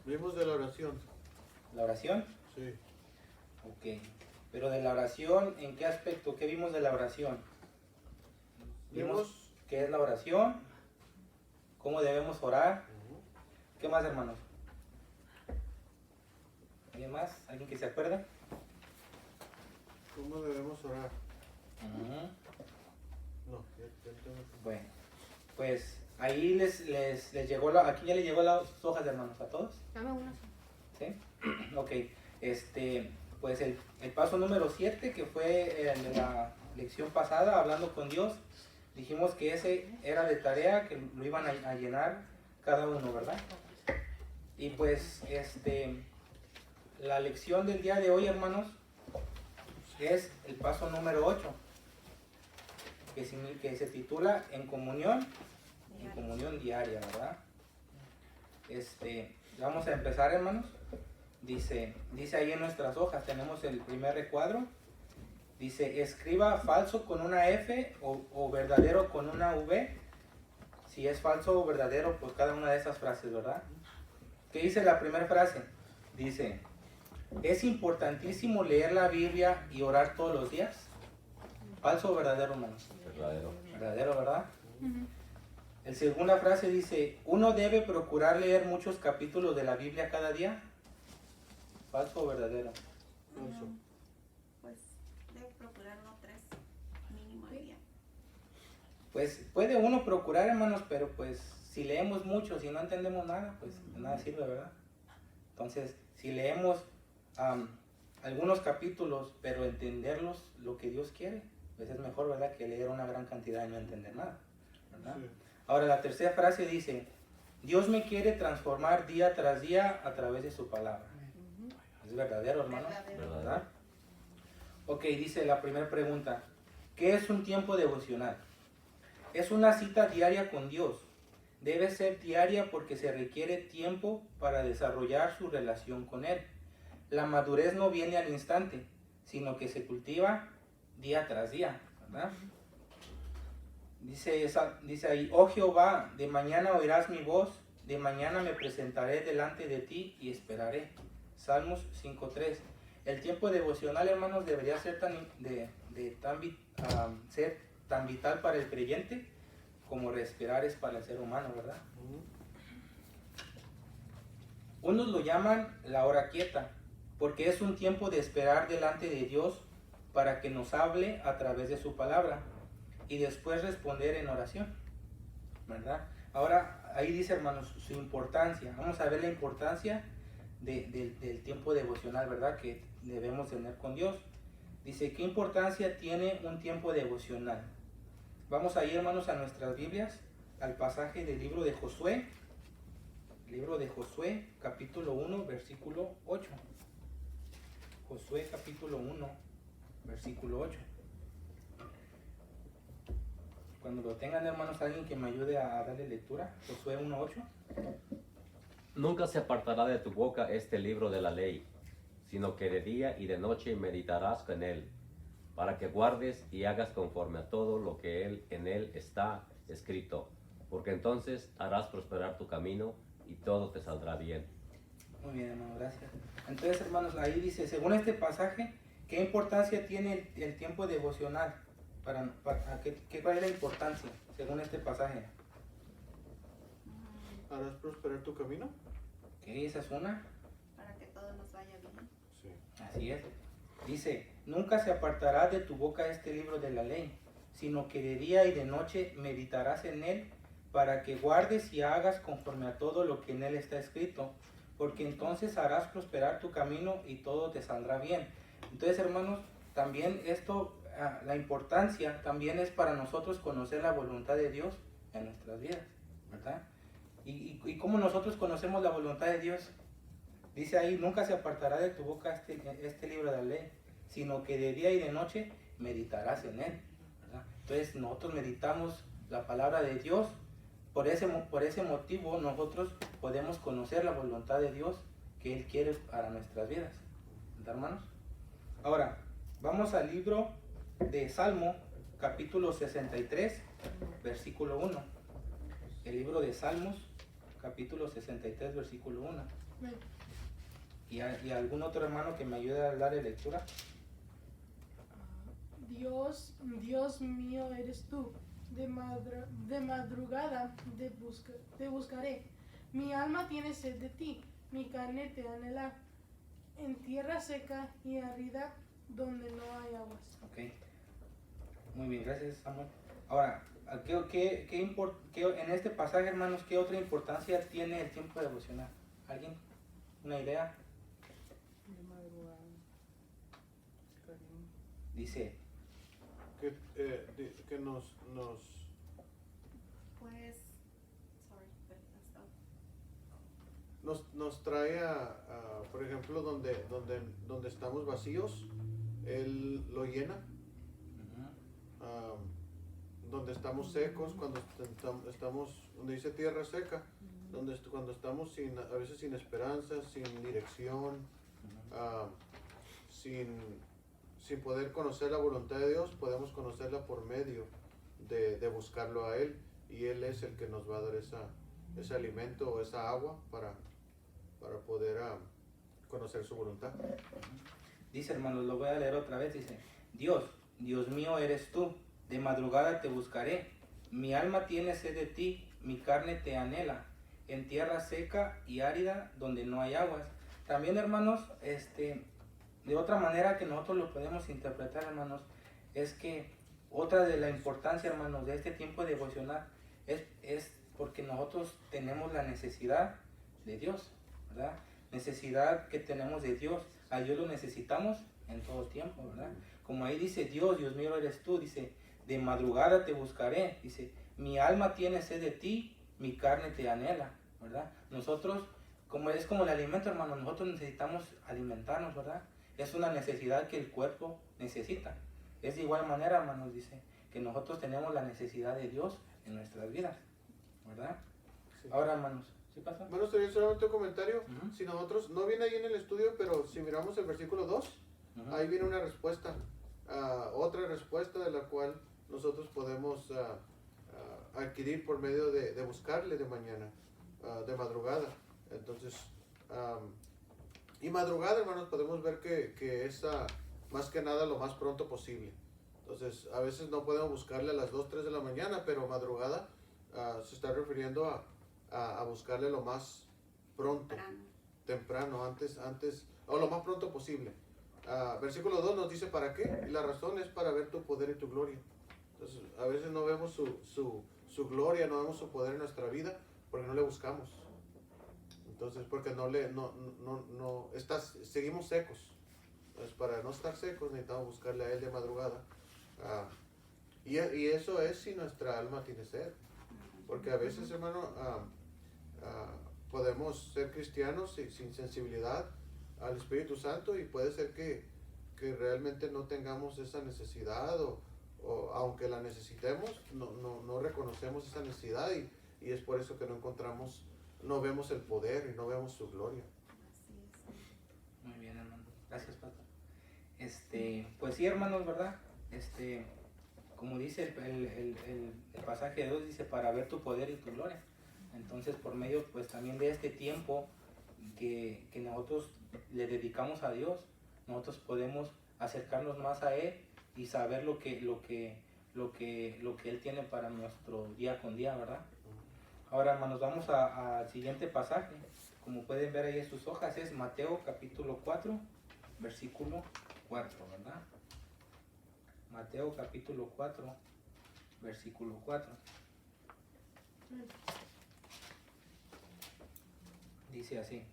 Vimos de la oración. ¿La oración? Sí. Ok. Pero de la oración, ¿en qué aspecto? ¿Qué vimos de la oración? Vimos qué es la oración, cómo debemos orar. ¿Qué más, hermanos? ¿Alguien más? ¿Alguien que se acuerde? ¿Cómo debemos orar? Ujú. No, ya tengo. Bueno, pues ahí les llegó la, aquí ya les llegó las hojas, hermanos, a todos. Dame una. ¿Sí? Ok. Pues el paso número 7, que fue el de la lección pasada, hablando con Dios, dijimos que ese era de tarea, que lo iban a llenar cada uno, ¿verdad? Y pues la lección del día de hoy, hermanos, es el paso número 8, que se titula En comunión diaria, ¿verdad? Vamos a empezar, hermanos. Dice ahí en nuestras hojas, tenemos el primer recuadro. Dice, escriba falso con una F o verdadero con una V. Si es falso o verdadero, pues cada una de esas frases, ¿verdad? ¿Qué dice la primera frase? Dice, ¿es importantísimo leer la Biblia y orar todos los días? ¿Falso o verdadero, hermanos? Verdadero. Verdadero, ¿verdad? La segunda frase dice, ¿uno debe procurar leer muchos capítulos de la Biblia cada día? ¿Falso o verdadero? Falso. Pues debe procurar no 3 mínimo al día. Pues puede uno procurar, hermanos, pero pues si leemos mucho, si no entendemos nada, pues de nada sirve, ¿verdad? Entonces, si leemos algunos capítulos, pero entenderlos lo que Dios quiere, pues es mejor, ¿verdad?, que leer una gran cantidad y no entender nada, ¿verdad? Sí. Ahora, la tercera frase dice, Dios me quiere transformar día tras día a través de su palabra. ¿Es verdadero, hermano? Verdadero. ¿Verdad? Ok, dice la primera pregunta, ¿qué es un tiempo devocional? Es una cita diaria con Dios. Debe ser diaria porque se requiere tiempo para desarrollar su relación con Él. La madurez no viene al instante, sino que se cultiva día tras día, ¿verdad? Dice ahí, oh Jehová, de mañana oirás mi voz, de mañana me presentaré delante de ti y esperaré. Salmos 5.3. El tiempo devocional, hermanos, debería ser ser tan vital para el creyente como respirar es para el ser humano, ¿verdad? Unos lo llaman la hora quieta, porque es un tiempo de esperar delante de Dios para que nos hable a través de su palabra y después responder en oración, ¿verdad? Ahora, ahí dice, hermanos, su importancia. Vamos a ver la importancia del tiempo devocional, ¿verdad?, que debemos tener con Dios. Dice, ¿qué importancia tiene un tiempo devocional? Vamos a ir, hermanos, a nuestras Biblias, al pasaje del libro de Josué. Libro de Josué, capítulo 1, versículo 8. Josué, capítulo 1, versículo 8. Cuando lo tengan, hermanos, alguien que me ayude a darle lectura. Josué 1, 8. Nunca se apartará de tu boca este libro de la ley, sino que de día y de noche meditarás en él, para que guardes y hagas conforme a todo lo que en él está escrito, porque entonces harás prosperar tu camino y todo te saldrá bien. Muy bien, hermano, gracias. Entonces, hermanos, ahí dice, según este pasaje, ¿qué importancia tiene el tiempo devocional? ¿Cuál es la importancia, según este pasaje? ¿Harás prosperar tu camino? Ok, esa es una. Para que todo nos vaya bien. Sí. Así es. Dice, nunca se apartará de tu boca este libro de la ley, sino que de día y de noche meditarás en él, para que guardes y hagas conforme a todo lo que en él está escrito, porque entonces harás prosperar tu camino y todo te saldrá bien. Entonces, hermanos, también esto, la importancia también es para nosotros conocer la voluntad de Dios en nuestras vidas, ¿verdad? ¿Y cómo nosotros conocemos la voluntad de Dios? Dice ahí, nunca se apartará de tu boca este libro de la ley, sino que de día y de noche meditarás en él, ¿verdad? Entonces nosotros meditamos la palabra de Dios. Por ese motivo nosotros podemos conocer la voluntad de Dios que Él quiere para nuestras vidas, ¿verdad, hermanos? Ahora, vamos al libro de Salmo, capítulo 63, versículo 1. El libro de Salmos, capítulo 63, versículo 1. Amén. ¿Y algún otro hermano que me ayude a darle lectura? Dios mío eres tú, de madrugada te buscaré. Mi alma tiene sed de ti, mi carne te anhela. En tierra seca y árida donde no hay aguas. Ok. Muy bien, gracias Samuel. Ahora, en este pasaje, hermanos, qué otra importancia tiene el tiempo devocional? ¿Alguien? ¿Una idea? Dice, que nos Pues, sorry, but nos trae por ejemplo, donde estamos vacíos, Él lo llena. Donde estamos secos, cuando estamos, donde dice tierra seca, cuando estamos a veces sin esperanza, sin dirección, sin poder conocer la voluntad de Dios, podemos conocerla por medio de buscarlo a Él, y Él es el que nos va a dar ese alimento o esa agua para poder conocer su voluntad. dice, hermanos, lo voy a leer otra vez, dice, Dios mío eres tú, de madrugada te buscaré, mi alma tiene sed de ti, mi carne te anhela, en tierra seca y árida donde no hay aguas. También, hermanos, de otra manera que nosotros lo podemos interpretar, hermanos, es que otra de la importancia, hermanos, de este tiempo devocional es porque nosotros tenemos la necesidad de Dios, ¿verdad? Necesidad que tenemos de Dios. A Dios lo necesitamos en todo tiempo, ¿verdad? Como ahí dice, Dios mío eres tú, dice, de madrugada te buscaré, dice, mi alma tiene sed de ti, mi carne te anhela, ¿verdad? Nosotros, es como el alimento, hermano, nosotros necesitamos alimentarnos, ¿verdad? Es una necesidad que el cuerpo necesita. Es de igual manera, hermanos, dice, que nosotros tenemos la necesidad de Dios en nuestras vidas, ¿verdad? Sí. Ahora, hermanos, ¿sí pasa? Bueno, sería solamente un comentario. Ujú. Si nosotros, no viene ahí en el estudio, pero si miramos el versículo 2, Ujú. ahí viene una respuesta, otra respuesta de la cual nosotros podemos adquirir por medio de buscarle de mañana, de madrugada. Entonces, y madrugada, hermanos, podemos ver que es más que nada lo más pronto posible. Entonces, a veces no podemos buscarle a las 2, 3 de la mañana, pero madrugada se está refiriendo a buscarle lo más pronto, temprano, antes, o lo más pronto posible. Versículo 2 nos dice para qué, y la razón es para ver tu poder y tu gloria. Entonces, a veces no vemos su gloria, no vemos su poder en nuestra vida, porque no le buscamos. Entonces, porque seguimos secos. Entonces, para no estar secos, necesitamos buscarle a Él de madrugada. Y eso es si nuestra alma tiene sed. Porque a veces, hermano, podemos ser cristianos sin sensibilidad al Espíritu Santo, y puede ser que realmente no tengamos esa necesidad, o aunque la necesitemos, no reconocemos esa necesidad, y es por eso que no vemos el poder y no vemos su gloria. Muy bien, hermano. Gracias, pastor. Pues sí, hermanos, ¿verdad? Como dice el pasaje de Dios, dice, para ver tu poder y tu gloria. Entonces, por medio, pues también de este tiempo que nosotros le dedicamos a Dios, nosotros podemos acercarnos más a Él y saber lo que Él tiene para nuestro día con día, ¿verdad? Ahora, hermanos, vamos al siguiente pasaje. Como pueden ver ahí en sus hojas, es Mateo capítulo 4, versículo 4, ¿verdad? Mateo capítulo 4, versículo 4. Dice así: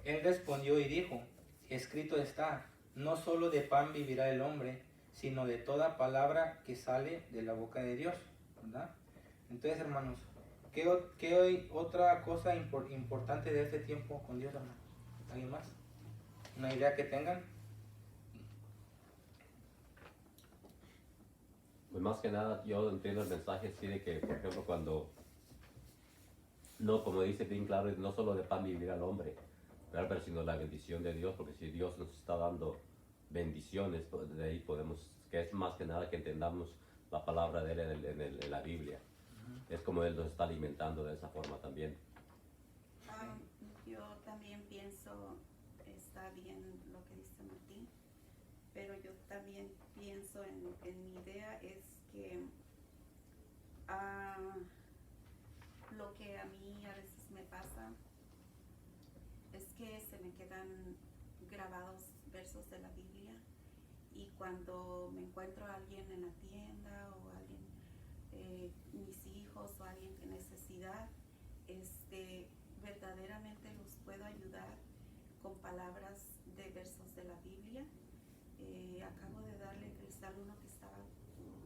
Él respondió y dijo, escrito está, no solo de pan vivirá el hombre, sino de toda palabra que sale de la boca de Dios, ¿verdad? Entonces, hermanos, ¿qué otra cosa importante de este tiempo con Dios, hermano? ¿Alguien más? ¿Una idea que tengan? Pues más que nada, yo entiendo el mensaje así de que, por ejemplo, como dice bien claro, no solo de pan vivirá el hombre, ¿verdad? Pero sino la bendición de Dios, porque si Dios nos está dando bendiciones, pues de ahí podemos, que es más que nada que entendamos la palabra de Él en la Biblia. Es como Él nos está alimentando de esa forma también. también pienso, está bien lo que dice Martín, pero yo también pienso en mi idea es que lo que a mí a veces me pasa es que se me quedan grabados versos de la Biblia, y cuando me encuentro a alguien en la tienda o alguien, mis hijos o alguien en necesidad, verdaderamente los puedo ayudar con palabras de versos de la Biblia. Acabo de darle cristal a uno que estaba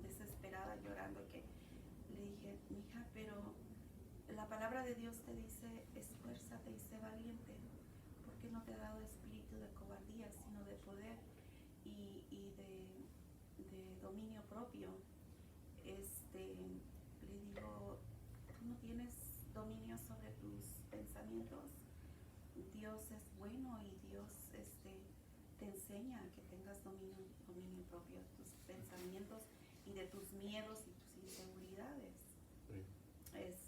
desesperada, llorando, que le dije, mija, pero la palabra de Dios te dice, esfuérzate y sé valiente, porque no te ha dado espíritu de cobardía, sino de poder y de dominio propio. Le digo, tú no tienes dominio sobre tus pensamientos. Dios es bueno y Dios te enseña que tengas dominio propio de tus pensamientos y de tus miedos y tus inseguridades. Sí.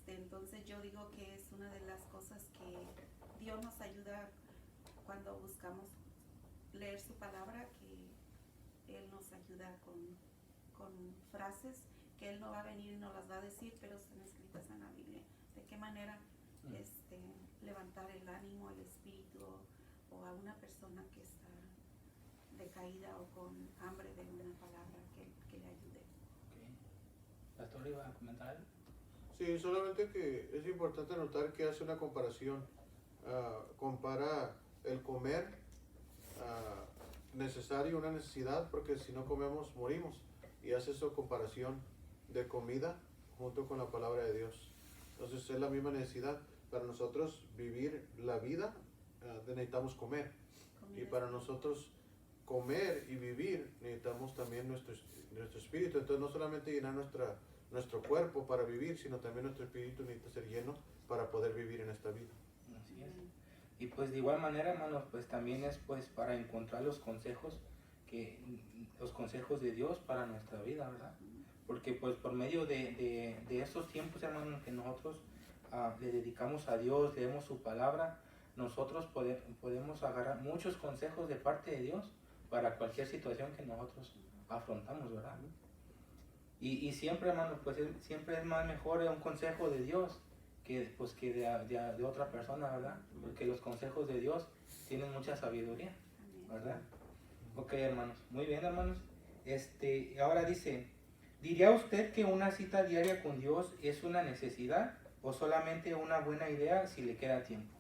Entonces yo digo que es una de las cosas que Dios nos ayuda cuando buscamos leer su palabra, que Él nos ayuda con frases que Él no va a venir y nos las va a decir, pero están escritas en la Biblia. De qué manera levantar el ánimo, el espíritu, o a una persona que está decaída o con hambre de una palabra que le ayude. Okay. ¿Pastor iba a comentar algo? Sí, solamente que es importante notar que hace una comparación. Compara el comer necesario, una necesidad, porque si no comemos morimos, y hace esa comparación de comida junto con la palabra de Dios. Entonces es la misma necesidad. Para nosotros vivir la vida necesitamos comer, y para nosotros comer y vivir necesitamos también nuestro espíritu. Entonces no solamente llenar nuestro cuerpo para vivir, sino también nuestro espíritu necesita ser lleno para poder vivir en esta vida. Así es. Y pues de igual manera, hermanos, pues también es pues para encontrar los consejos de Dios para nuestra vida, ¿verdad? Porque pues por medio de estos tiempos, hermanos, que nosotros le dedicamos a Dios, leemos su palabra, nosotros podemos agarrar muchos consejos de parte de Dios para cualquier situación que nosotros afrontamos, ¿verdad? Y siempre, hermanos, pues siempre es más mejor un consejo de Dios que de otra persona, ¿verdad? Porque los consejos de Dios tienen mucha sabiduría, ¿verdad? Ok, hermanos, muy bien, hermanos. Ahora dice, ¿diría usted que una cita diaria con Dios es una necesidad o solamente una buena idea si le queda tiempo?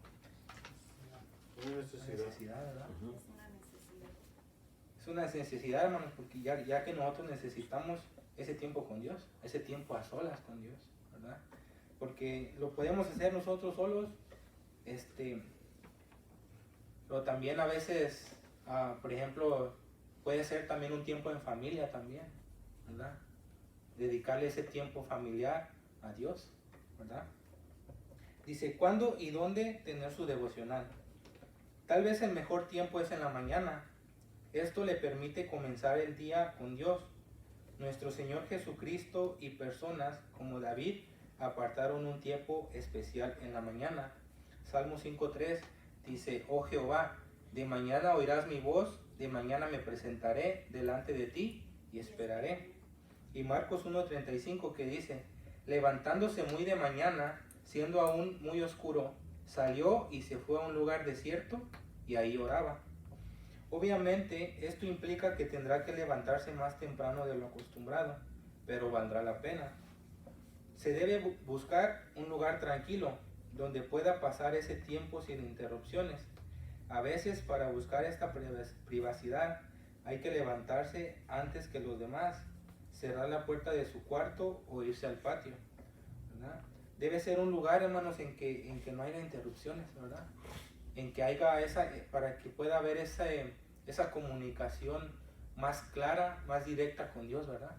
Una necesidad. ¿Verdad? Ujú. Es una necesidad. Es una necesidad, hermanos, porque ya que nosotros necesitamos ese tiempo con Dios, ese tiempo a solas con Dios, ¿verdad? Porque lo podemos hacer nosotros solos, pero también a veces, por ejemplo, puede ser también un tiempo en familia también, ¿verdad? Dedicarle ese tiempo familiar a Dios, ¿verdad? Dice, ¿cuándo y dónde tener su devocional? Tal vez el mejor tiempo es en la mañana. Esto le permite comenzar el día con Dios. Nuestro Señor Jesucristo y personas como David apartaron un tiempo especial en la mañana. Salmo 5:3 dice, oh Jehová, de mañana oirás mi voz, de mañana me presentaré delante de ti y esperaré. Y Marcos 1:35 que dice, levantándose muy de mañana, siendo aún muy oscuro, salió y se fue a un lugar desierto y ahí oraba. Obviamente esto implica que tendrá que levantarse más temprano de lo acostumbrado, pero valdrá la pena. Se debe buscar un lugar tranquilo donde pueda pasar ese tiempo sin interrupciones. A veces para buscar esta privacidad hay que levantarse antes que los demás, cerrar la puerta de su cuarto o irse al patio, ¿verdad? Debe ser un lugar, hermanos, en que no haya interrupciones, ¿verdad? En que haya para que pueda haber esa comunicación más clara, más directa con Dios, ¿verdad?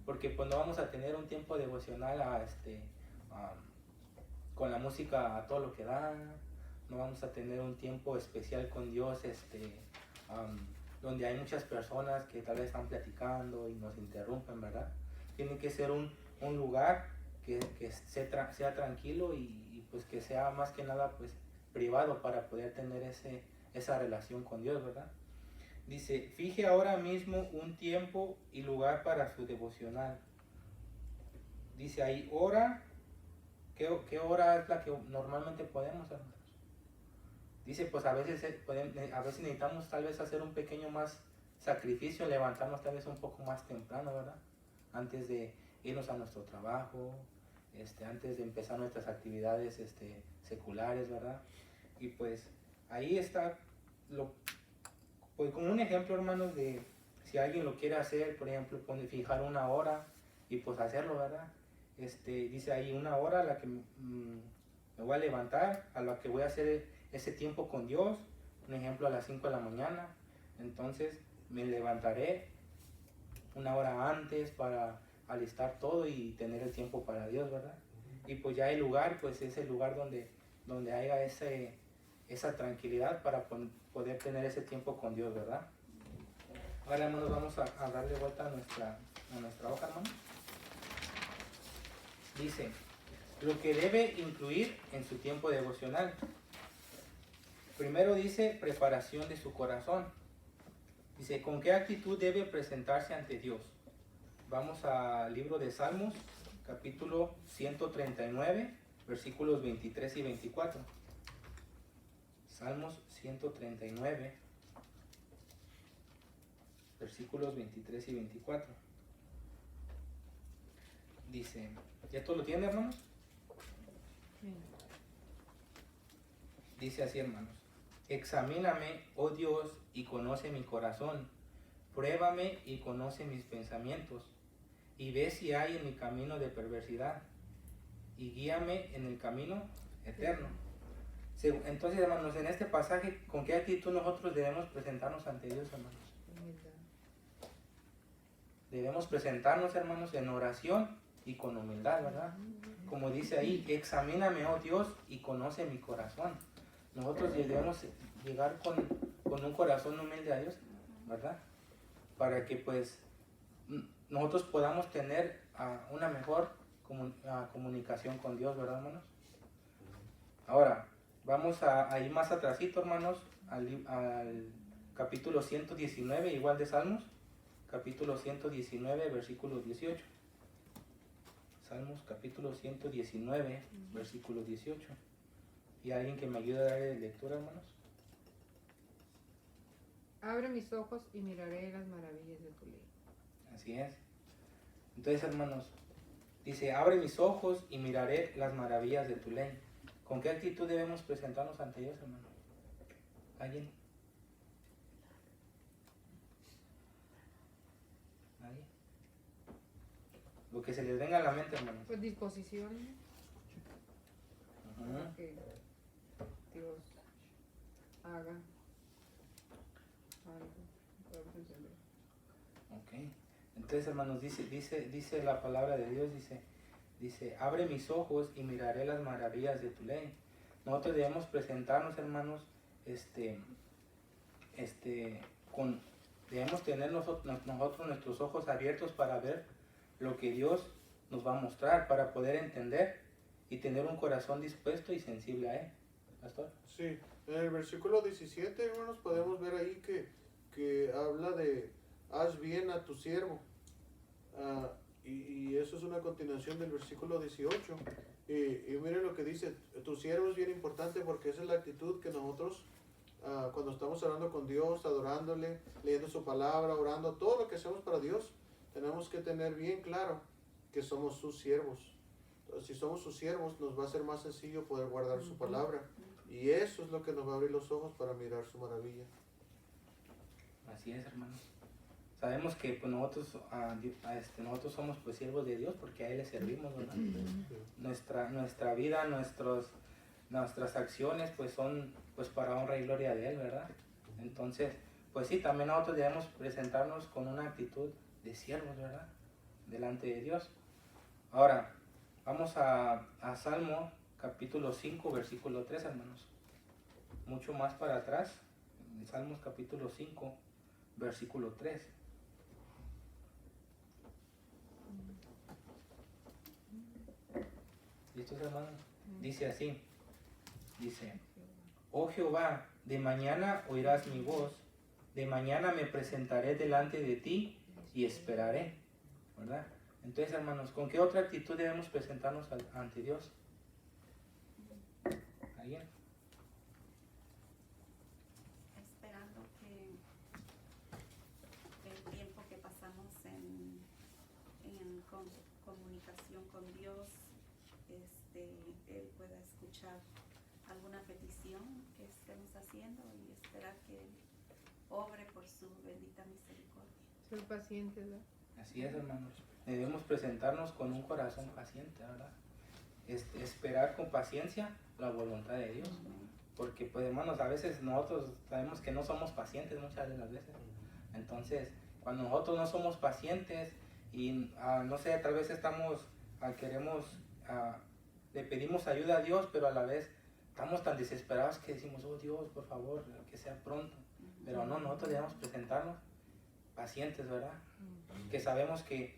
Porque pues no vamos a tener un tiempo devocional con la música a todo lo que da, no vamos a tener un tiempo especial con Dios donde hay muchas personas que tal vez están platicando y nos interrumpen, ¿verdad? Tiene que ser un lugar que sea tranquilo y pues que sea más que nada pues privado para poder tener esa relación con Dios, ¿verdad? Dice, fije ahora mismo un tiempo y lugar para su devocional. Dice ahí, hora, ¿qué hora es la que normalmente podemos, hermanos? Dice, pues a veces necesitamos tal vez hacer un pequeño más sacrificio, levantarnos tal vez un poco más temprano, ¿verdad? Antes de irnos a nuestro trabajo, antes de empezar nuestras actividades seculares, ¿verdad? Y pues ahí está, pues como un ejemplo, hermanos, de si alguien lo quiere hacer, por ejemplo, fijar una hora y pues hacerlo, ¿verdad? Dice ahí una hora a la que me voy a levantar, a la que voy a hacer ese tiempo con Dios, un ejemplo a las 5 de la mañana, entonces me levantaré una hora antes para alistar todo y tener el tiempo para Dios, ¿verdad? Y pues ya el lugar, pues es el lugar donde haya esa tranquilidad para poder tener ese tiempo con Dios, ¿verdad? Ahora, hermanos, vamos a darle vuelta a nuestra hoja, hermanos. Dice, lo que debe incluir en su tiempo devocional. Primero dice, preparación de su corazón. Dice, ¿con qué actitud debe presentarse ante Dios? Vamos al libro de Salmos, capítulo 139, versículos 23 y 24. Salmos 139, versículos 23 y 24. Dice, ¿ya todo lo tiene, hermanos? Sí. Dice así, hermanos. Examíname, oh Dios, y conoce mi corazón. Pruébame y conoce mis pensamientos. Y ve si hay en mi camino de perversidad. Y guíame en el camino eterno. Entonces, hermanos, en este pasaje, ¿con qué actitud nosotros debemos presentarnos ante Dios, hermanos? Humildad. Debemos presentarnos, hermanos, en oración y con humildad, ¿verdad? Como dice ahí, examíname, oh Dios, y conoce mi corazón. Nosotros debemos llegar con un corazón humilde a Dios, ¿verdad? Para que pues nosotros podamos tener una mejor comunicación con Dios, ¿verdad, hermanos? Ahora, vamos a ir más atrásito, hermanos, al capítulo 119, igual de Salmos, capítulo 119, versículo 18. Salmos capítulo 119, versículo 18. ¿Y alguien que me ayude a darle lectura, hermanos? Abre mis ojos y miraré las maravillas de tu ley. Así es. Entonces, hermanos, dice, abre mis ojos y miraré las maravillas de tu ley. ¿Con qué actitud debemos presentarnos ante Dios, hermano? ¿Alguien? ¿Nadie? Lo que se les venga a la mente, hermanos. Pues disposición Ujú. para que Dios haga algo. Podemos entender. Ok. Entonces, hermanos, dice la palabra de Dios, dice, abre mis ojos y miraré las maravillas de tu ley. Nosotros debemos presentarnos, hermanos, debemos tener nosotros nuestros ojos abiertos para ver lo que Dios nos va a mostrar, para poder entender y tener un corazón dispuesto y sensible a Él. ¿Pastor? Sí, en el versículo 17, hermanos, podemos ver ahí que habla de haz bien a tu siervo. Y eso es una continuación del versículo 18. Y miren lo que dice, tu siervo es bien importante porque esa es la actitud que nosotros, cuando estamos hablando con Dios, adorándole, leyendo su palabra, orando, todo lo que hacemos para Dios, tenemos que tener bien claro que somos sus siervos. Si somos sus siervos, nos va a ser más sencillo poder guardar su palabra. Y eso es lo que nos va a abrir los ojos para mirar su maravilla. Así es, hermanos. Sabemos que pues, nosotros somos pues siervos de Dios porque a Él le servimos, ¿verdad? Nuestra vida, nuestras acciones pues son pues para honra y gloria de Él, ¿verdad? Entonces, pues sí, también nosotros debemos presentarnos con una actitud de siervos, ¿verdad? Delante de Dios. Ahora, vamos a Salmo capítulo 5, versículo 3, hermanos. Mucho más para atrás, en Salmos capítulo 5, versículo 3. ¿Listos, hermanos? Dice así, dice, oh Jehová, de mañana oirás mi voz, de mañana me presentaré delante de ti y esperaré, ¿verdad? Entonces, hermanos, ¿con qué otra actitud debemos presentarnos ante Dios? ¿Alguien? Esperando que el tiempo que pasamos en comunicación con Dios, Él pueda escuchar alguna petición que estemos haciendo y esperar que Él obre por su bendita misericordia. Ser pacientes, ¿verdad? Así es, hermanos. Debemos presentarnos con un corazón paciente, ¿verdad? Esperar con paciencia la voluntad de Dios. Porque, pues, hermanos, a veces nosotros sabemos que no somos pacientes muchas de las veces. Entonces, cuando nosotros no somos pacientes y, no sé, tal vez le pedimos ayuda a Dios, pero a la vez estamos tan desesperados que decimos, oh Dios, por favor, que sea pronto. Pero no, nosotros debemos presentarnos pacientes, ¿verdad? Que sabemos que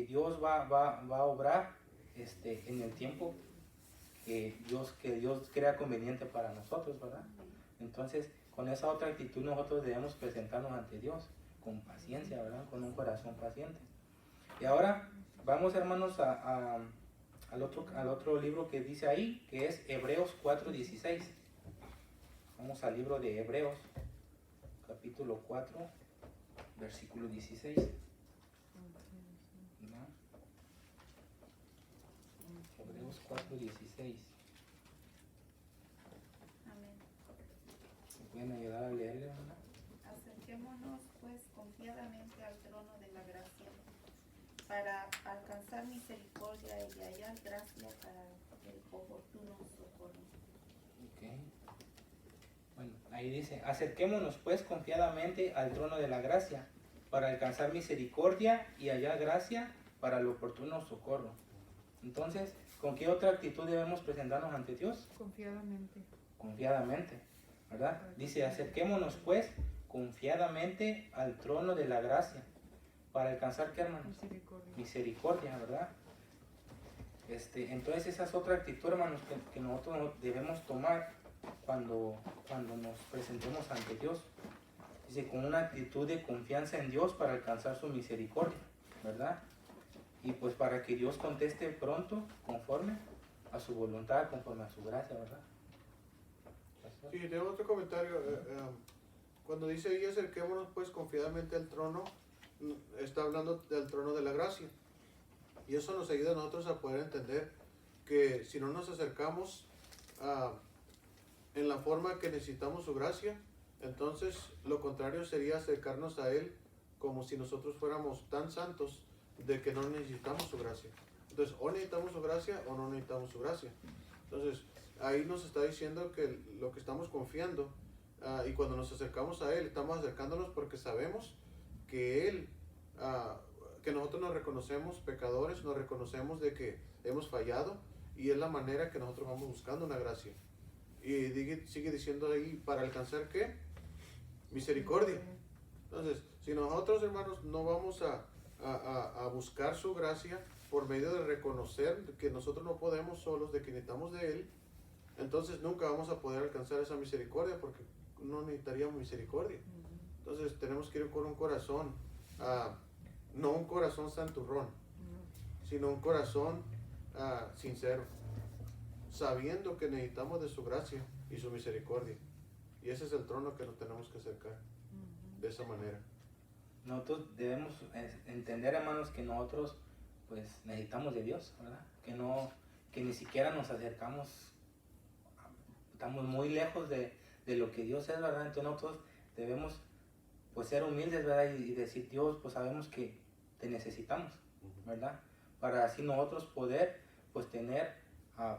Dios va a obrar en el tiempo que Dios crea conveniente para nosotros, ¿verdad? Entonces, con esa otra actitud nosotros debemos presentarnos ante Dios con paciencia, ¿verdad? Con un corazón paciente. Y ahora vamos, hermanos, al otro libro que dice ahí, que es Hebreos 4:16. Vamos al libro de Hebreos, capítulo 4, versículo 16. ¿No? Hebreos 4:16. Amén. ¿Me pueden ayudar a leerle, hermana? Acerquémonos pues confiadamente al trono de la gracia para alcanzar misericordia y hallar gracia para el oportuno socorro. Ok. Bueno, ahí dice, acerquémonos pues confiadamente al trono de la gracia para alcanzar misericordia y hallar gracia para el oportuno socorro. Entonces, ¿con qué otra actitud debemos presentarnos ante Dios? Confiadamente. Confiadamente, ¿verdad? Dice, acerquémonos pues confiadamente al trono de la gracia para alcanzar, ¿qué, hermanos? Misericordia. Misericordia, ¿verdad? Entonces esa es otra actitud, hermanos, que nosotros debemos tomar cuando nos presentemos ante Dios. Dice, con una actitud de confianza en Dios para alcanzar su misericordia, ¿verdad? Y pues para que Dios conteste pronto conforme a su voluntad, conforme a su gracia, ¿verdad? Sí, tengo otro comentario. Cuando dice ahí acerquémonos pues confiadamente al trono, está hablando del trono de la gracia. Y eso nos ayuda a nosotros a poder entender que si no nos acercamos en la forma que necesitamos su gracia, entonces lo contrario sería acercarnos a Él como si nosotros fuéramos tan santos de que no necesitamos su gracia. Entonces, o necesitamos su gracia o no necesitamos su gracia. Entonces, ahí nos está diciendo que lo que estamos confiando y cuando nos acercamos a Él, estamos acercándonos porque sabemos que Él, que nosotros nos reconocemos pecadores, nos reconocemos de que hemos fallado y es la manera que nosotros vamos buscando una gracia. Y sigue diciendo ahí, ¿para alcanzar qué? Misericordia. Entonces, si nosotros, hermanos, no vamos a buscar su gracia por medio de reconocer que nosotros no podemos solos, de que necesitamos de Él, entonces nunca vamos a poder alcanzar esa misericordia porque no necesitaríamos misericordia. Entonces tenemos que ir con un corazón, no un corazón santurrón, sino un corazón sincero, sabiendo que necesitamos de su gracia y su misericordia. Y ese es el trono que nos tenemos que acercar de esa manera. Nosotros debemos entender, hermanos, que nosotros pues necesitamos de Dios, ¿verdad? Que ni siquiera nos acercamos, estamos muy lejos de lo que Dios es, ¿verdad? Entonces nosotros debemos pues ser humildes, ¿verdad? Y decir, Dios, pues sabemos que te necesitamos, ¿verdad? Para así nosotros poder pues tener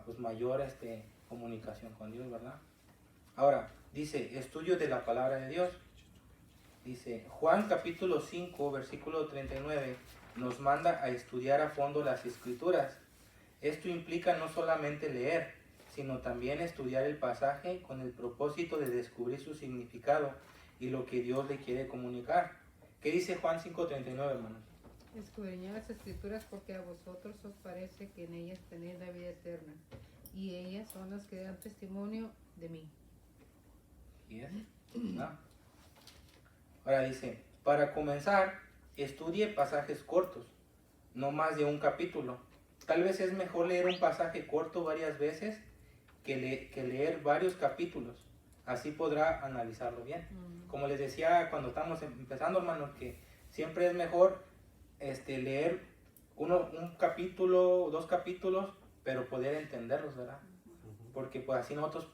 pues mayor comunicación con Dios, ¿verdad? Ahora, dice, estudio de la palabra de Dios. Dice, Juan capítulo 5, versículo 39, nos manda a estudiar a fondo las escrituras. Esto implica no solamente leer, sino también estudiar el pasaje con el propósito de descubrir su significado y lo que Dios le quiere comunicar. ¿Qué dice Juan 5:39, hermanos? Escudriñad las escrituras porque a vosotros os parece que en ellas tenéis la vida eterna, y ellas son las que dan testimonio de mí. ¿no? Ahora dice, para comenzar, estudie pasajes cortos, no más de un capítulo. Tal vez es mejor leer un pasaje corto varias veces que leer varios capítulos. Así podrá analizarlo bien. Como les decía cuando estamos empezando, hermanos, que siempre es mejor leer un capítulo o 2 capítulos, pero poder entenderlos, ¿verdad? Porque pues así nosotros,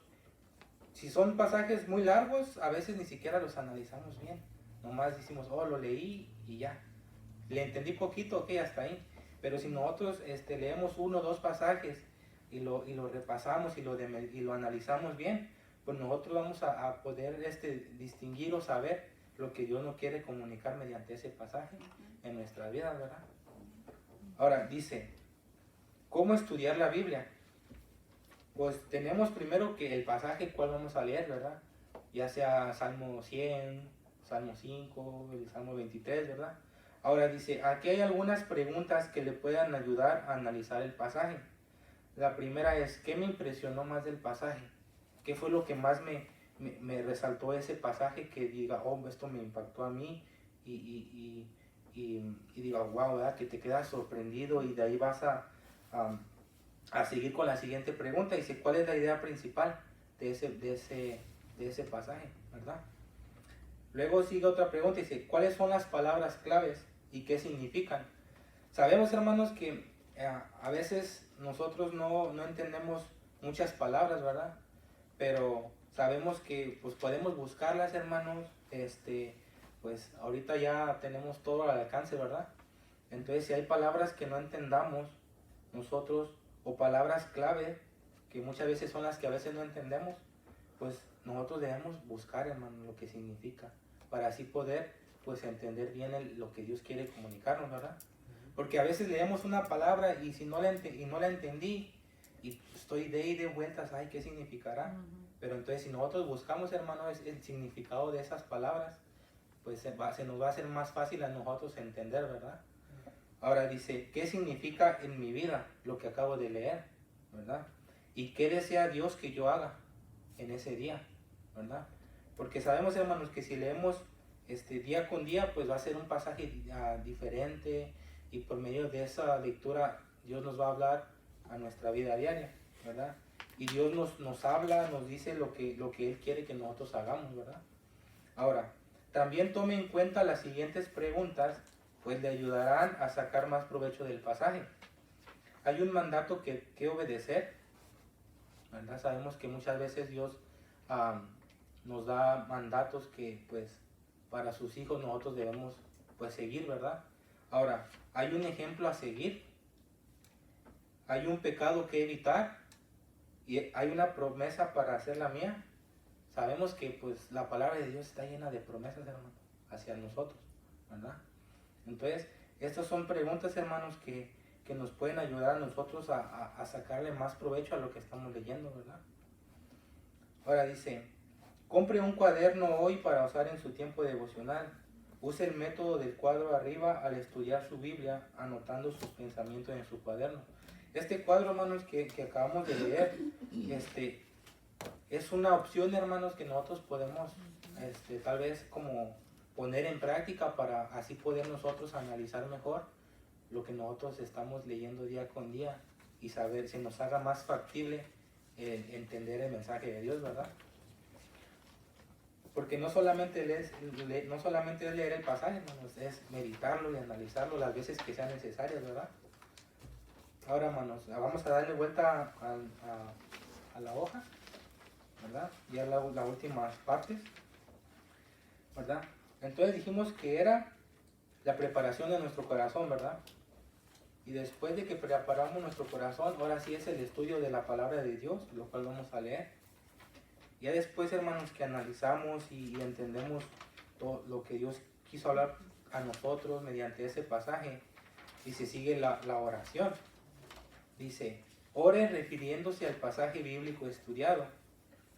si son pasajes muy largos, a veces ni siquiera los analizamos bien. Nomás decimos, oh, lo leí y ya. Le entendí poquito, ok, hasta ahí. Pero si nosotros leemos 1 o 2 pasajes y lo repasamos y lo analizamos bien, pues nosotros vamos a poder distinguir o saber lo que Dios nos quiere comunicar mediante ese pasaje en nuestra vida, ¿verdad? Ahora dice, ¿cómo estudiar la Biblia? Pues tenemos primero que el pasaje cuál vamos a leer, ¿verdad? Ya sea Salmo 100, Salmo 5, el Salmo 23, ¿verdad? Ahora dice, aquí hay algunas preguntas que le puedan ayudar a analizar el pasaje. La primera es, ¿qué me impresionó más del pasaje? ¿Qué fue lo que más me resaltó ese pasaje que diga, oh, esto me impactó a mí? Y diga, wow, ¿verdad? Que te quedas sorprendido y de ahí vas a seguir con la siguiente pregunta. Dice, ¿cuál es la idea principal de ese pasaje? ¿Verdad? Luego sigue otra pregunta, dice, ¿cuáles son las palabras claves y qué significan? Sabemos, hermanos, que a veces nosotros no entendemos muchas palabras, ¿verdad? Pero sabemos que pues podemos buscarlas, hermanos. Pues ahorita ya tenemos todo al alcance, ¿verdad? Entonces, si hay palabras que no entendamos nosotros, o palabras clave, que muchas veces son las que a veces no entendemos, pues nosotros debemos buscar, hermano, lo que significa, para así poder, pues, entender bien lo que Dios quiere comunicarnos, ¿verdad? Porque a veces leemos una palabra y si no la entendí, y estoy de vueltas, ay, ¿qué significará? Pero entonces si nosotros buscamos, hermano, el significado de esas palabras, pues se nos va a hacer más fácil a nosotros entender, ¿verdad? Ahora dice, ¿qué significa en mi vida lo que acabo de leer? ¿Verdad? ¿Y qué desea Dios que yo haga en ese día? ¿Verdad? Porque sabemos, hermanos, que si leemos día con día, pues va a ser un pasaje diferente, y por medio de esa lectura Dios nos va a hablar a nuestra vida diaria, ¿verdad? Y Dios nos habla, nos dice lo que Él quiere que nosotros hagamos, ¿verdad? Ahora, también tome en cuenta las siguientes preguntas, pues le ayudarán a sacar más provecho del pasaje. Hay un mandato que obedecer, ¿verdad? Sabemos que muchas veces Dios nos da mandatos que pues para sus hijos nosotros debemos pues seguir, ¿verdad? Ahora, hay un ejemplo a seguir, hay un pecado que evitar y hay una promesa para hacer la mía. Sabemos que pues la palabra de Dios está llena de promesas, hermano, hacia nosotros, ¿verdad? Entonces, estas son preguntas, hermanos, que nos pueden ayudar a nosotros a sacarle más provecho a lo que estamos leyendo, ¿verdad? Ahora dice, compre un cuaderno hoy para usar en su tiempo devocional. Use el método del cuadro arriba al estudiar su Biblia, anotando sus pensamientos en su cuaderno. Este cuadro, hermanos, que acabamos de leer, es una opción, hermanos, que nosotros podemos tal vez como poner en práctica para así poder nosotros analizar mejor lo que nosotros estamos leyendo día con día y saber si nos haga más factible entender el mensaje de Dios, ¿verdad? Porque no solamente es leer el pasaje, hermanos, es meditarlo y analizarlo las veces que sean necesarias, ¿verdad? Ahora, hermanos, vamos a darle vuelta a la hoja, ¿verdad? Ya las últimas partes, ¿verdad? Entonces dijimos que era la preparación de nuestro corazón, ¿verdad? Y después de que preparamos nuestro corazón, ahora sí es el estudio de la palabra de Dios, lo cual vamos a leer. Ya después, hermanos, que analizamos y entendemos todo lo que Dios quiso hablar a nosotros mediante ese pasaje, y se sigue la oración. Dice, ore refiriéndose al pasaje bíblico estudiado.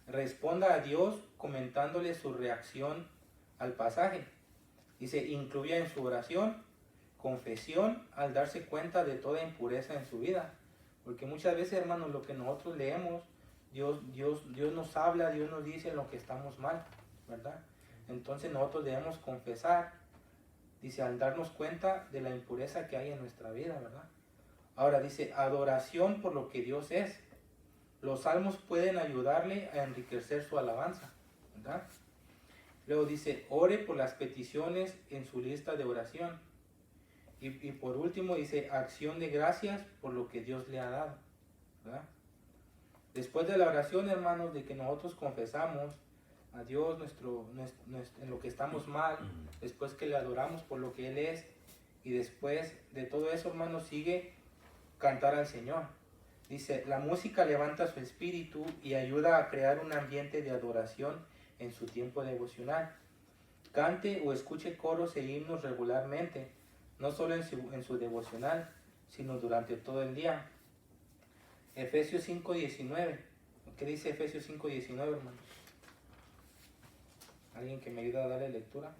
Responda a Dios comentándole su reacción al pasaje. Dice, incluya en su oración confesión al darse cuenta de toda impureza en su vida. Porque muchas veces, hermanos, lo que nosotros leemos, Dios nos habla, Dios nos dice en lo que estamos mal. ¿verdad? Entonces nosotros debemos confesar, dice, al darnos cuenta de la impureza que hay en nuestra vida, ¿verdad? Ahora dice, adoración por lo que Dios es. Los salmos pueden ayudarle a enriquecer su alabanza, ¿verdad? Luego dice, ore por las peticiones en su lista de oración. Y por último dice, acción de gracias por lo que Dios le ha dado, ¿verdad? Después de la oración, hermanos, de que nosotros confesamos a Dios en lo que estamos mal, después que le adoramos por lo que Él es, y después de todo eso, hermanos, sigue cantar al Señor. Dice, la música levanta su espíritu y ayuda a crear un ambiente de adoración en su tiempo devocional. Cante o escuche coros e himnos regularmente, no solo en su devocional, sino durante todo el día. Efesios 5:19. ¿Qué dice Efesios 5:19, hermanos? ¿Alguien que me ayude a darle lectura?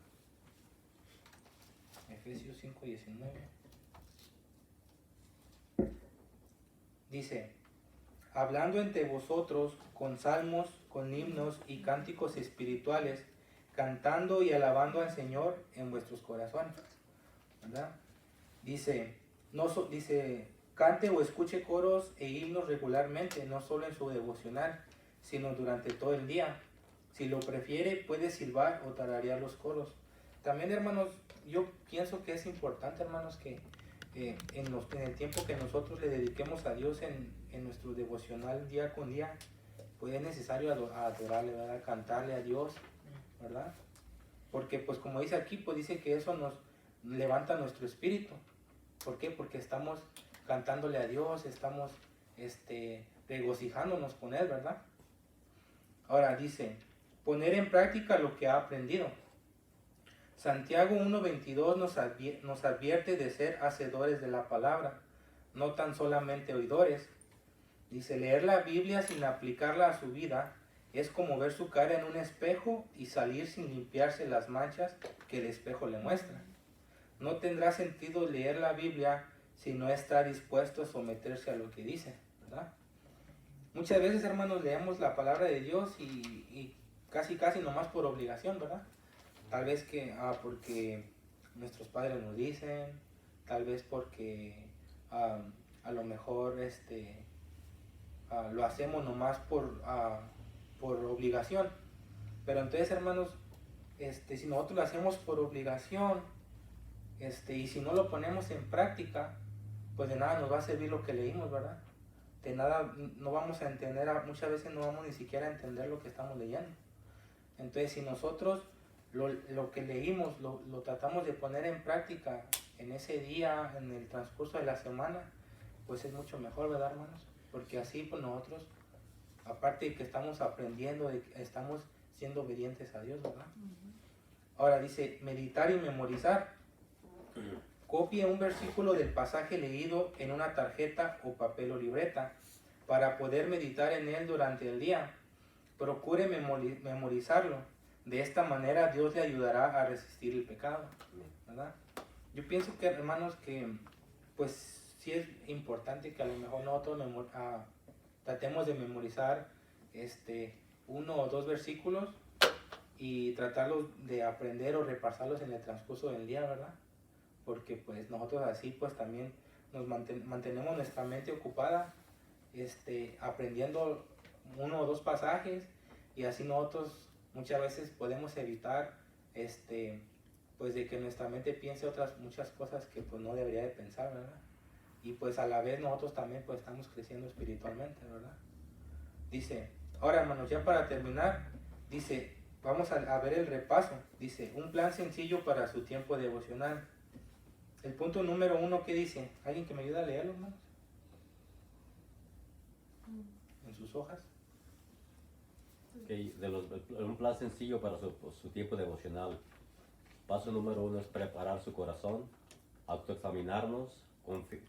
Efesios 5:19. Dice, hablando entre vosotros con salmos, con himnos y cánticos espirituales, cantando y alabando al Señor en vuestros corazones, ¿verdad? Dice, cante o escuche coros e himnos regularmente, no solo en su devocional, sino durante todo el día. Si lo prefiere, puede silbar o tararear los coros. También, hermanos, yo pienso que es importante, hermanos, que en el tiempo que nosotros le dediquemos a Dios en nuestro devocional día con día, pues es necesario adorarle, ¿verdad? Cantarle a Dios, ¿verdad? Porque pues como dice aquí, pues dice que eso nos levanta nuestro espíritu. ¿Por qué? Porque estamos cantándole a Dios, estamos regocijándonos con Él, ¿verdad? Ahora dice, poner en práctica lo que ha aprendido. Santiago 1:22 nos advierte de ser hacedores de la palabra, no tan solamente oidores. Dice, leer la Biblia sin aplicarla a su vida es como ver su cara en un espejo y salir sin limpiarse las manchas que el espejo le muestra. No tendrá sentido leer la Biblia si no está dispuesto a someterse a lo que dice, ¿verdad? Muchas veces, hermanos, leemos la palabra de Dios y casi nomás por obligación, ¿verdad? Tal vez porque nuestros padres nos dicen, tal vez porque a lo mejor lo hacemos nomás por obligación. Pero entonces, hermanos, si nosotros lo hacemos por obligación, y si no lo ponemos en práctica, pues de nada nos va a servir lo que leímos, ¿verdad? De nada no vamos a entender, muchas veces no vamos ni siquiera a entender lo que estamos leyendo. Entonces, si nosotros lo que leímos lo tratamos de poner en práctica en ese día, en el transcurso de la semana, pues es mucho mejor, ¿verdad, hermanos? Porque así pues nosotros, aparte de que estamos aprendiendo, estamos siendo obedientes a Dios, ¿verdad? Ahora dice, meditar y memorizar. Copie un versículo del pasaje leído en una tarjeta o papel o libreta para poder meditar en él durante el día. Procure memorizarlo. De esta manera Dios le ayudará a resistir el pecado, ¿verdad? Yo pienso que, hermanos, que pues sí es importante que a lo mejor nosotros tratemos de memorizar 1 o 2 versículos y tratarlos de aprender o repasarlos en el transcurso del día, ¿verdad? Porque pues nosotros así pues también nos mantenemos nuestra mente ocupada aprendiendo 1 o 2 pasajes, y así nosotros muchas veces podemos evitar pues de que nuestra mente piense muchas cosas que pues no debería de pensar, ¿verdad? Y pues a la vez nosotros también pues estamos creciendo espiritualmente, ¿verdad? Dice, ahora, hermanos, ya para terminar, dice, vamos a ver el repaso. Dice, un plan sencillo para su tiempo devocional. El punto número 1, ¿qué dice? ¿Alguien que me ayude a leerlo, hermanos? En sus hojas. Okay, un plan sencillo para su tiempo devocional. Paso número 1 es preparar su corazón, autoexaminarnos,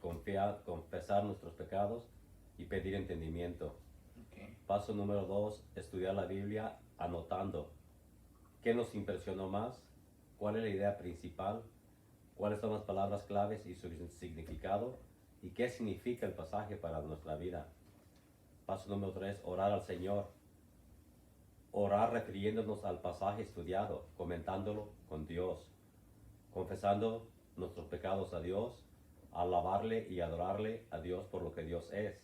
confesar nuestros pecados y pedir entendimiento. Okay. Paso número 2, estudiar la Biblia anotando qué nos impresionó más, cuál es la idea principal, cuáles son las palabras claves y su significado, y qué significa el pasaje para nuestra vida. Paso número 3, orar al Señor. orar refiriéndonos al pasaje estudiado, comentándolo con Dios, confesando nuestros pecados a Dios, alabarle y adorarle a Dios por lo que Dios es,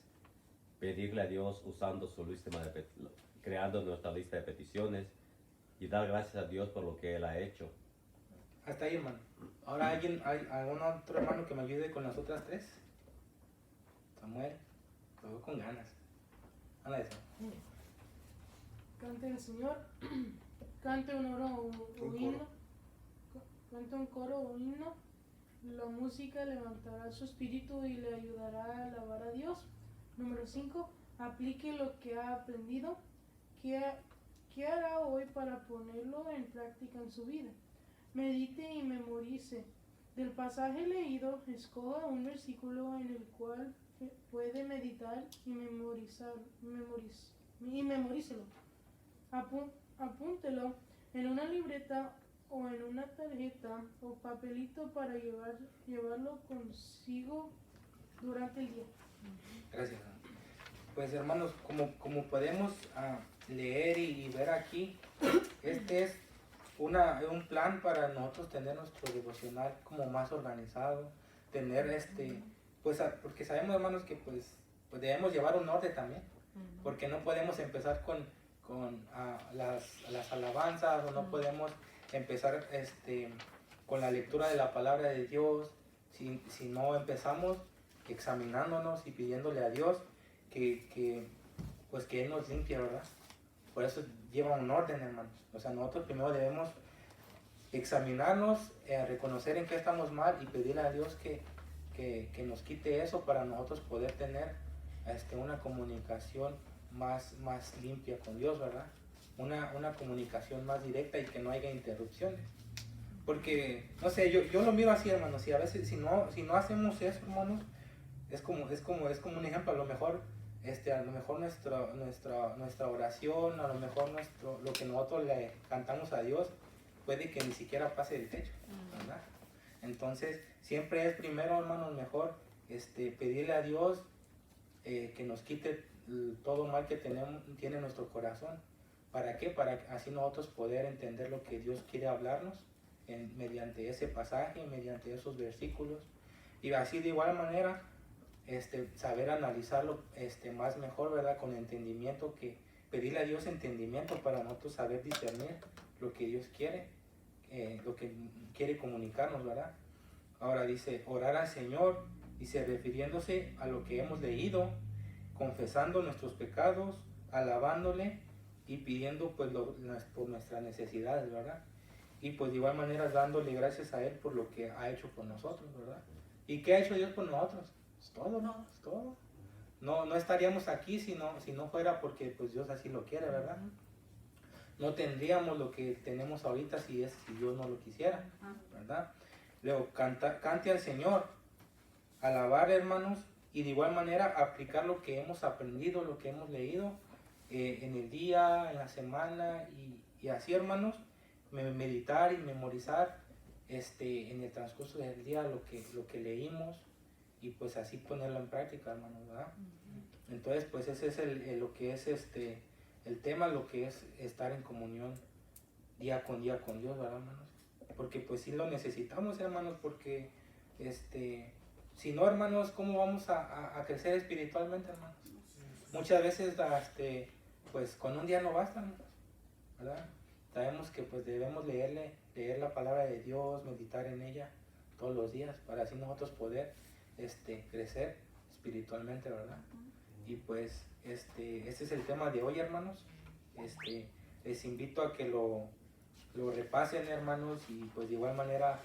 pedirle a Dios usando su lista creando nuestra lista de peticiones y dar gracias a Dios por lo que Él ha hecho. Hasta ahí, hermano. Ahora hay algún otro hermano que me ayude con las otras tres. Samuel, lo veo con ganas. Anda eso. Cante el Señor, cante un oro o Un himno, coro. cante un coro o himno. La música levantará su espíritu y le ayudará a alabar a Dios. Número 5. Aplique lo que ha aprendido. ¿Qué hará hoy para ponerlo en práctica en su vida? Medite y memorice. Del pasaje leído, escoja un versículo en el cual puede meditar y memorícelo. Apúntelo en una libreta o en una tarjeta o papelito para llevarlo consigo durante el día. Gracias. Pues hermanos, como podemos leer y ver aquí, este es un plan para nosotros tener nuestro devocional como más organizado, tener pues porque sabemos, hermanos, que pues debemos llevar un orden también, porque no podemos empezar con las alabanzas, o no podemos empezar con la lectura de la palabra de Dios si no empezamos examinándonos y pidiéndole a Dios que Él nos limpie, ¿verdad? Por eso lleva un orden, hermanos. O sea, nosotros primero debemos examinarnos, reconocer en qué estamos mal y pedirle a Dios que nos quite eso para nosotros poder tener una comunicación más limpia con Dios, ¿verdad? Una comunicación más directa y que no haya interrupciones. Porque, no sé, yo lo miro así, hermanos, y a veces si no hacemos eso, hermanos, es como un ejemplo, a lo mejor nuestra oración, a lo mejor lo que nosotros le cantamos a Dios, puede que ni siquiera pase del techo, ¿verdad? Entonces, siempre es primero, hermanos, mejor pedirle a Dios que nos quite todo mal que tiene nuestro corazón. ¿Para qué? Para así nosotros poder entender lo que Dios quiere hablarnos mediante ese pasaje, mediante esos versículos. Y así de igual manera, saber analizarlo más mejor, ¿verdad? Con entendimiento, pedirle a Dios entendimiento para nosotros saber discernir lo que Dios quiere, lo que quiere comunicarnos, ¿verdad? Ahora dice, orar al Señor, dice, refiriéndose a lo que hemos leído, confesando nuestros pecados, alabándole y pidiendo pues por nuestras necesidades, ¿verdad? Y pues de igual manera dándole gracias a Él por lo que ha hecho por nosotros, ¿verdad? ¿Y qué ha hecho Dios por nosotros? Es todo, ¿no? Es todo. No estaríamos aquí si no fuera porque pues Dios así lo quiere, ¿verdad? No tendríamos lo que tenemos ahorita si Dios no lo quisiera, ¿verdad? Luego, cante al Señor, alabar, hermanos, y de igual manera aplicar lo que hemos aprendido, lo que hemos leído en el día, en la semana, y así, hermanos, meditar y memorizar en el transcurso del día lo que leímos, y pues así ponerlo en práctica, hermanos, ¿verdad? Entonces, pues ese es lo que es el tema, lo que es estar en comunión día con Dios, ¿verdad, hermanos? Porque pues sí lo necesitamos, hermanos, porque si no, hermanos, ¿cómo vamos a crecer espiritualmente, hermanos? Muchas veces pues con un día no basta, hermanos, ¿verdad? Sabemos que pues debemos leer la palabra de Dios, meditar en ella todos los días para así nosotros poder crecer espiritualmente, ¿verdad? Y pues este es el tema de hoy, hermanos. Les invito a que lo repasen, hermanos, y pues de igual manera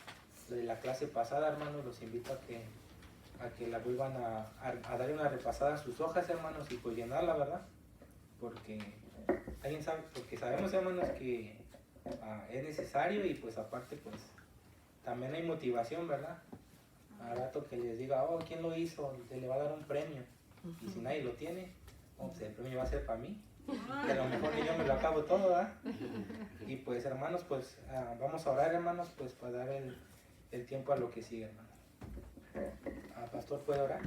de la clase pasada, hermanos, los invito a que la vuelvan a darle una repasada a sus hojas, hermanos, y pues llenarla, ¿verdad? Porque alguien sabe, porque sabemos, hermanos, que es necesario, y pues aparte pues también hay motivación, ¿verdad? Al rato que les diga, oh, ¿quién lo hizo? Se le va a dar un premio. Y si nadie lo tiene, pues el premio va a ser para mí. Que a lo mejor ni yo me lo acabo todo, ¿verdad? Y pues, hermanos, pues vamos a orar, hermanos, pues para dar el tiempo a lo que sigue, hermano. Pastor, ¿puede orar?